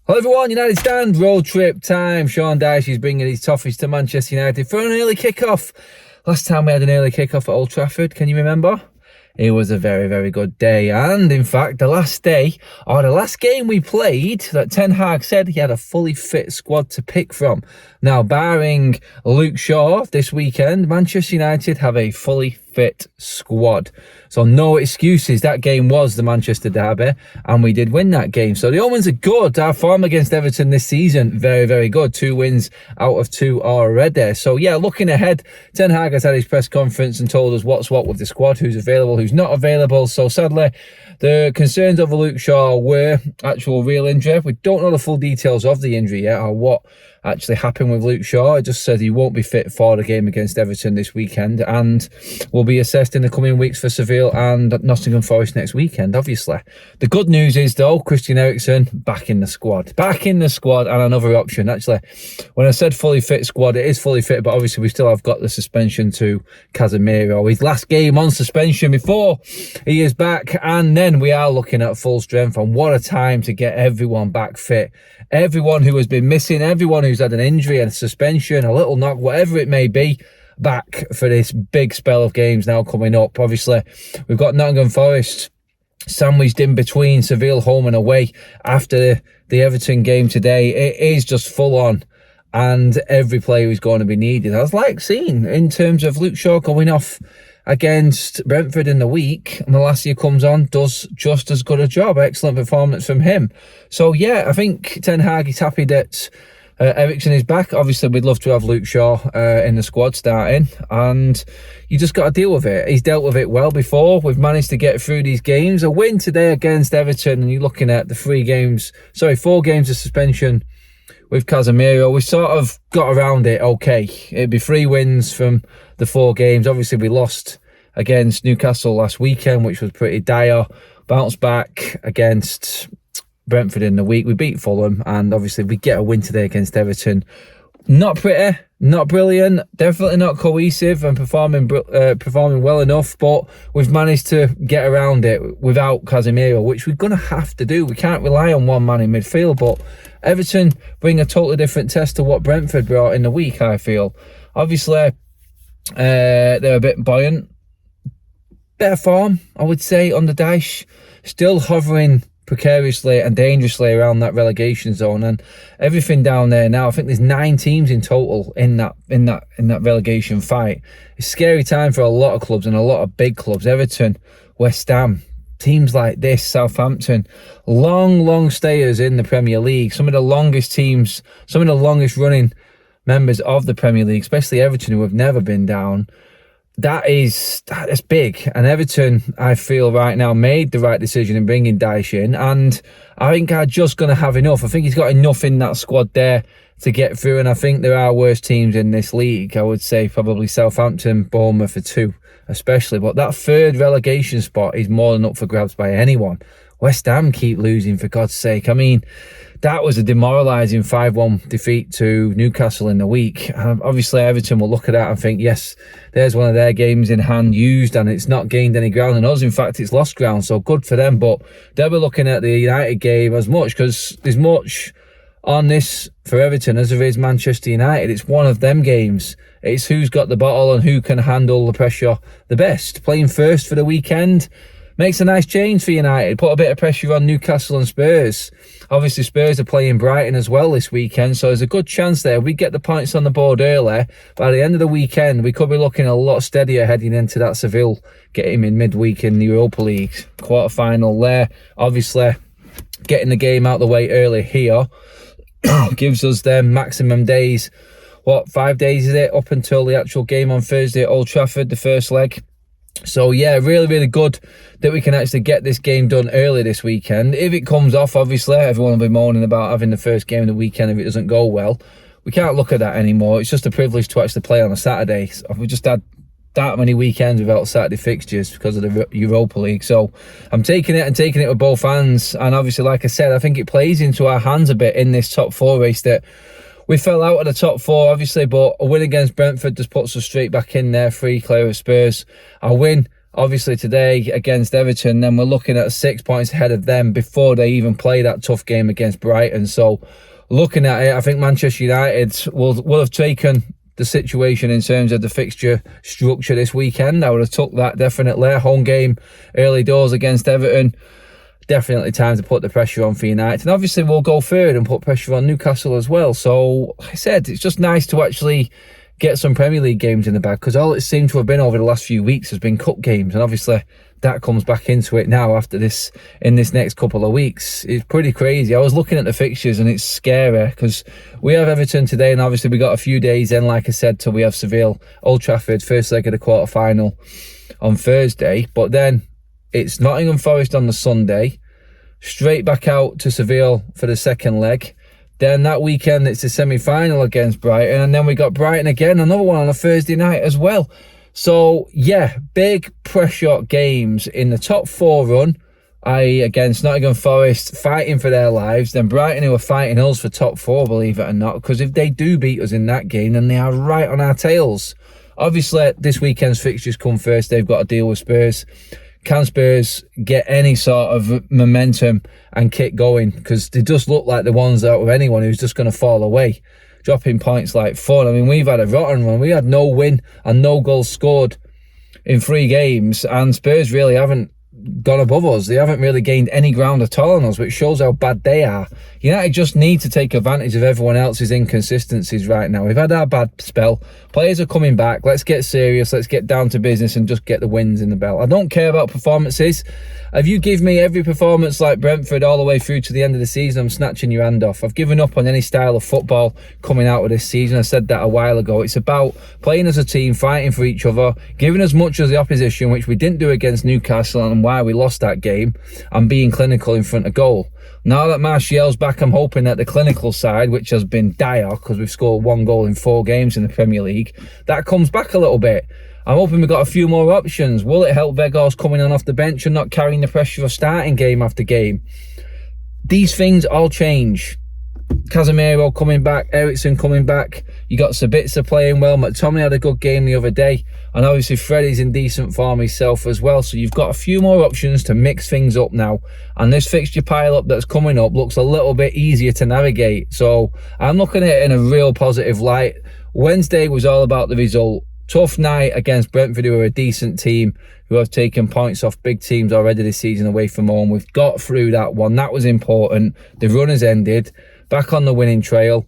Hello everyone, United Stand, road trip time. Sean Dyche is bringing his toffees to Manchester United for an early kick-off. Last time we had an early kick-off at Old Trafford, can you remember? It was a very, very good day. And in fact, the last game we played, that Ten Hag said he had a fully fit squad to pick from. Now, barring Luke Shaw this weekend, Manchester United have a fully fit squad. So no excuses. That game was the Manchester derby and we did win that game. So the omens are good. Our form against Everton this season, very, very good. 2 wins out of 2 already. So yeah, looking ahead, Ten Hag has had his press conference and told us what's what with the squad, who's available, who's not available. So sadly, the concerns over Luke Shaw were actual real injury. We don't know the full details of the injury yet or what actually happened with Luke Shaw. It just said he won't be fit for the game against Everton this weekend and will be assessed in the coming weeks for Seville and Nottingham Forest next weekend, obviously. The good news is, though, Christian Eriksen back in the squad. Back in the squad and another option. Actually, when I said fully fit squad, it is fully fit, but obviously we still have got the suspension to Casemiro. His last game on suspension before he is back, and then we are looking at full strength, and what a time to get everyone back fit. Everyone who has been missing, everyone who's had an injury, a suspension, a little knock, whatever it may be, back for this big spell of games now coming up. Obviously, we've got Nottingham Forest sandwiched in between Seville home and away after the Everton game today. It is just full on, and every player is going to be needed. I was like seeing in terms of Luke Shaw going off against Brentford in the week, and Malacia comes on, does just as good a job. Excellent performance from him. So yeah, I think Ten Hag is happy that Eriksen is back. Obviously, we'd love to have Luke Shaw in the squad starting, and you just got to deal with it. He's dealt with it well before. We've managed to get through these games. A win today against Everton, and you're looking at the 4 games of suspension with Casemiro. We sort of got around it okay. It'd be 3 wins from the 4 games. Obviously, we lost against Newcastle last weekend, which was pretty dire. Bounced back against Brentford in the week. We beat Fulham, and obviously we get a win today against Everton. Not pretty, not brilliant, definitely not cohesive and performing well enough, but we've managed to get around it without Casemiro, which we're going to have to do. We can't rely on one man in midfield, but Everton bring a totally different test to what Brentford brought in the week, I feel. Obviously, they're a bit buoyant. Better form, I would say, under Dyche. Still hovering precariously and dangerously around that relegation zone, and everything down there now. I think there's 9 teams in total in that relegation fight. It's a scary time for a lot of clubs and a lot of big clubs. Everton, West Ham, teams like this, Southampton, long stayers in the Premier League. Some of the longest teams, some of the longest running members of the Premier League, especially Everton, who have never been down. That's big, and Everton, I feel right now, made the right decision in bringing Dyche in, and I think are just going to have enough. I think he's got enough in that squad there to get through, and I think there are worse teams in this league. I would say probably Southampton, Bournemouth are 2 especially, but that 3rd relegation spot is more than up for grabs by anyone. West Ham keep losing, for God's sake. I mean, that was a demoralising 5-1 defeat to Newcastle in the week. Obviously, Everton will look at that and think, yes, there's one of their games in hand used, and it's not gained any ground on us. In fact, it's lost ground, so good for them. But they'll be looking at the United game as much, because there's much on this for Everton as there is Manchester United. It's one of them games. It's who's got the bottle and who can handle the pressure the best. Playing first for the weekend makes a nice change for United. Put a bit of pressure on Newcastle and Spurs. Obviously, Spurs are playing Brighton as well this weekend, so there's a good chance there. We get the points on the board early. By the end of the weekend, we could be looking a lot steadier heading into that Seville game in midweek in the Europa League quarter-final there. Obviously, getting the game out the way early here gives us them maximum days. 5 days is it? Up until the actual game on Thursday at Old Trafford, the first leg. So yeah, really good that we can actually get this game done early this weekend. If it comes off, obviously, everyone will be moaning about having the first game of the weekend if it doesn't go well. We can't look at that anymore. It's just a privilege to actually play on a Saturday. So we just had that many weekends without Saturday fixtures because of the Europa League. So I'm taking it with both hands. And obviously, like I said, I think it plays into our hands a bit in this top 4 race that we fell out of the top 4, obviously, but a win against Brentford just puts us straight back in there, 3 clear of Spurs. A win Obviously today against Everton, then we're looking at 6 points ahead of them before they even play that tough game against Brighton. So looking at it, I think Manchester United will have taken the situation in terms of the fixture structure this weekend. I would have took that definitely. Home game, early doors against Everton. Definitely time to put the pressure on for United. And obviously we'll go third and put pressure on Newcastle as well. So, like I said, it's just nice to actually get some Premier League games in the bag, because all it seemed to have been over the last few weeks has been cup games, and obviously that comes back into it now after this, in this next couple of weeks. It's pretty crazy. I was looking at the fixtures and it's scary, because we have Everton today, and obviously we got a few days in, like I said, till we have Seville, Old Trafford, first leg of the quarter-final on Thursday, but then it's Nottingham Forest on the Sunday, straight back out to Seville for the second leg. Then that weekend, it's the semi-final against Brighton. And then we got Brighton again, another one on a Thursday night as well. So, yeah, big pressure games in the top 4 run, i.e. against Nottingham Forest, fighting for their lives. Then Brighton, who are fighting us for top 4, believe it or not. Because if they do beat us in that game, then they are right on our tails. Obviously, this weekend's fixtures come first. They've got to deal with Spurs. Can Spurs get any sort of momentum and kick going? Because they just look like the ones out of anyone who's just going to fall away, dropping points like fun. I mean, we've had a rotten run. We had no win and no goals scored in 3 games, and Spurs really haven't gone above us. They haven't really gained any ground at all on us, which shows how bad they are. United just need to take advantage of everyone else's inconsistencies right now. We've had our bad spell. Players are coming back. Let's get serious. Let's get down to business and just get the wins in the belt. I don't care about performances. If you give me every performance like Brentford all the way through to the end of the season, I'm snatching your hand off. I've given up on any style of football coming out of this season. I said that a while ago. It's about playing as a team, fighting for each other, giving as much as the opposition, which we didn't do against Newcastle and why we lost that game, and being clinical in front of goal. Now that Martial's back, I'm hoping that the clinical side, which has been dire because we've scored 1 goal in 4 games in the Premier League, that comes back a little bit. I'm hoping we've got a few more options. Will it help Vegas coming on off the bench and not carrying the pressure of starting game after game? These things all change. Casemiro coming back, ERIKSEN coming back. You got Sabitzer playing well. McTominay had a good game the other day. And obviously Freddie's in decent form himself as well. So you've got a few more options to mix things up now. And this fixture pile-up that's coming up looks a little bit easier to navigate. So I'm looking at it in a real positive light. Wednesday was all about the result. Tough night against Brentford, who are a decent team, who have taken points off big teams already this season away from home. We've got through that one. That was important. The run has ended. Back on the winning trail.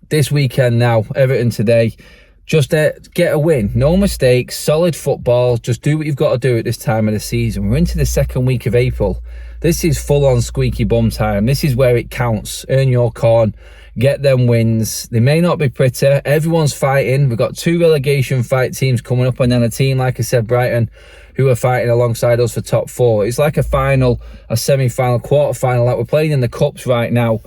This weekend now, Everton today. Just get a win. No mistakes. Solid football. Just do what you've got to do at this time of the season. We're into the 2nd week of April. This is full-on squeaky bum time. This is where it counts. Earn your corn. Get them wins. They may not be pretty. Everyone's fighting. We've got 2 relegation fight teams coming up, and then a team, like I said, Brighton, who are fighting alongside us for top 4. It's like a final, a semi-final, quarter-final, like we're playing in the cups right now,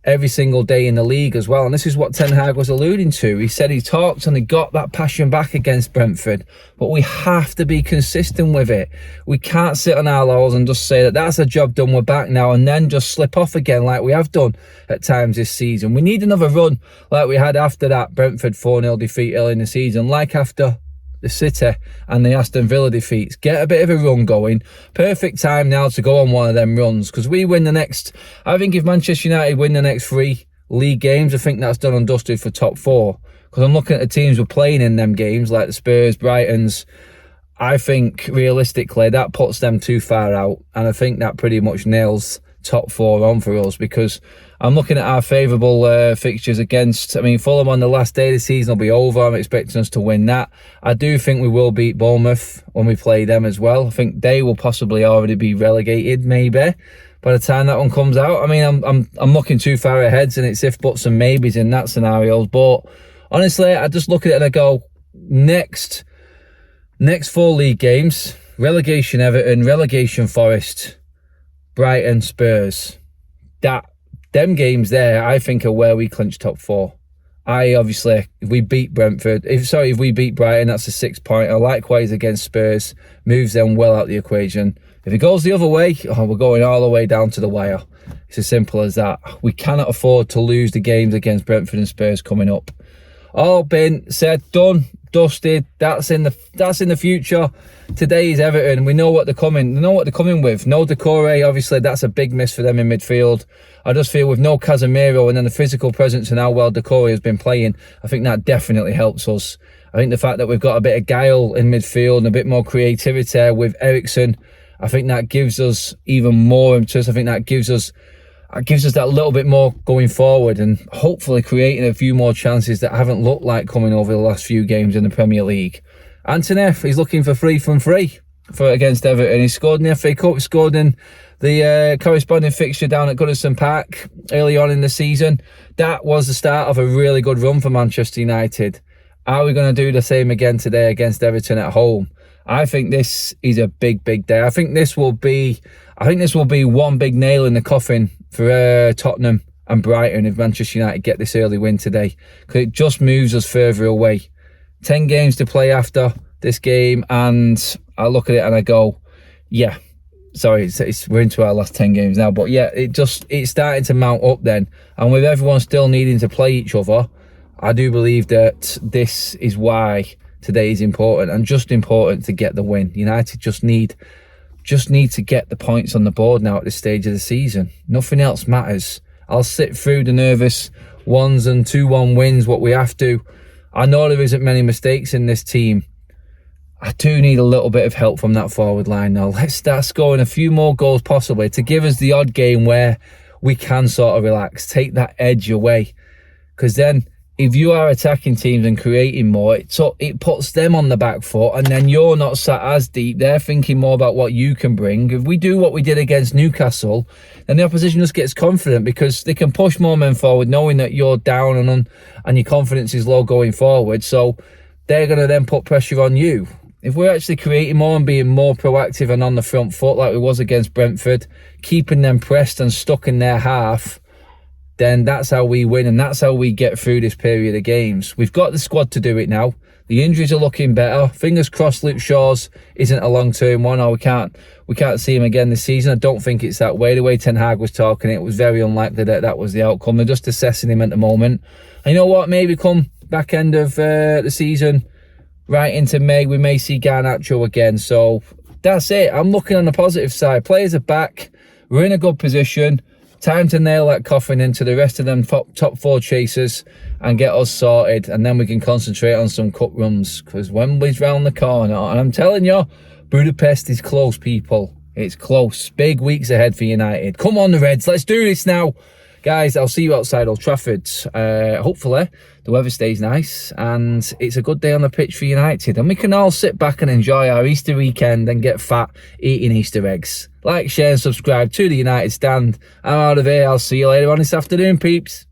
every single day in the league as well. And this is what Ten Hag was alluding to. He said he talked and he got that passion back against Brentford, but we have to be consistent with it. We can't sit on our laurels and just say that that's a job done, we're back now, and then just slip off again like we have done at times this season. We need another run like we had after that Brentford 4-0 defeat early in the season, like after the City and the Aston Villa defeats. Get a bit of a run going. Perfect time now to go on one of them runs, because we win the next, I think if Manchester United win the next 3 league games, I think that's done and dusted for top 4, because I'm looking at the teams we're playing in them games, like the Spurs, Brightons. I think realistically that puts them too far out, and I think that pretty much nails top 4 on for us, because I'm looking at our favourable fixtures against, I mean, Fulham on the last day of the season will be over. I'm expecting us to win that. I do think we will beat Bournemouth when we play them as well. I think they will possibly already be relegated, maybe, by the time that one comes out. I mean, I'm looking too far ahead, and it's if buts and maybes in that scenario. But honestly, I just look at it and I go, next 4 league games, relegation Everton, relegation Forest, Brighton, Spurs. Them games there, I think, are where we clinch top 4. Obviously, if we beat Brentford, if we beat Brighton, that's a 6-pointer. Likewise against Spurs, moves them well out the equation. If it goes the other way, we're going all the way down to the wire. It's as simple as that. We cannot afford to lose the games against Brentford and Spurs coming up. All been said, done. dusted. That's in the future. Today is Everton. We know what they're coming. They know what they're coming with. No Decore, obviously that's a big miss for them in midfield. I just feel with no Casemiro and then the physical presence and how well Decore has been playing, I think that definitely helps us. I think the fact that we've got a bit of guile in midfield and a bit more creativity with ERIKSEN, I think that gives us even more interest. I think that gives us that little bit more going forward and hopefully creating a few more chances that haven't looked like coming over the last few games in the Premier League. Antony, he's looking for 3 from 3 against Everton. He scored in the FA Cup, scored in the corresponding fixture down at Goodison Park early on in the season. That was the start of a really good run for Manchester United. Are we going to do the same again today against Everton at home? I think this is a big, big day. I think this will be one big nail in the coffin for Tottenham and Brighton if Manchester United get this early win today, because it just moves us further away. 10 games to play after this game, and I look at it and I go, yeah, sorry, we're into our last 10 games now, but yeah, it's starting to mount up then. And with everyone still needing to play each other, I do believe that this is why today is important, and just important to get the win. United just need to get the points on the board now at this stage of the season. Nothing else matters. I'll sit through the nervous 1s and 2-1 wins, what we have to. I know there isn't many mistakes in this team. I do need a little bit of help from that forward line now. Let's start scoring a few more goals possibly to give us the odd game where we can sort of relax, take that edge away. Because then if you are attacking teams and creating more, it puts them on the back foot, and then you're not sat as deep. They're thinking more about what you can bring. If we do what we did against Newcastle, then the opposition just gets confident because they can push more men forward knowing that you're down and your confidence is low going forward. So they're going to then put pressure on you. If we're actually creating more and being more proactive and on the front foot like we was against Brentford, keeping them pressed and stuck in their half, then that's how we win, and that's how we get through this period of games. We've got the squad to do it now. The injuries are looking better. Fingers crossed Luke Shaw's isn't a long-term one, or we can't see him again this season. I don't think it's that way. The way Ten Hag was talking, it was very unlikely that was the outcome. They're just assessing him at the moment. And you know what? Maybe come back end of the season, right into May, we may see Garnacho again. So that's it. I'm looking on the positive side. Players are back. We're in a good position. Time to nail that coffin into the rest of them top 4 chasers and get us sorted, and then we can concentrate on some cup runs, because Wembley's round the corner, and I'm telling you, Budapest is close, people. It's close. Big weeks ahead for United. Come on, the Reds. Let's do this now. Guys, I'll see you outside Old Trafford. Hopefully, the weather stays nice and it's a good day on the pitch for United. And we can all sit back and enjoy our Easter weekend and get fat eating Easter eggs. Like, share and subscribe to the United Stand. I'm out of here. I'll see you later on this afternoon, peeps.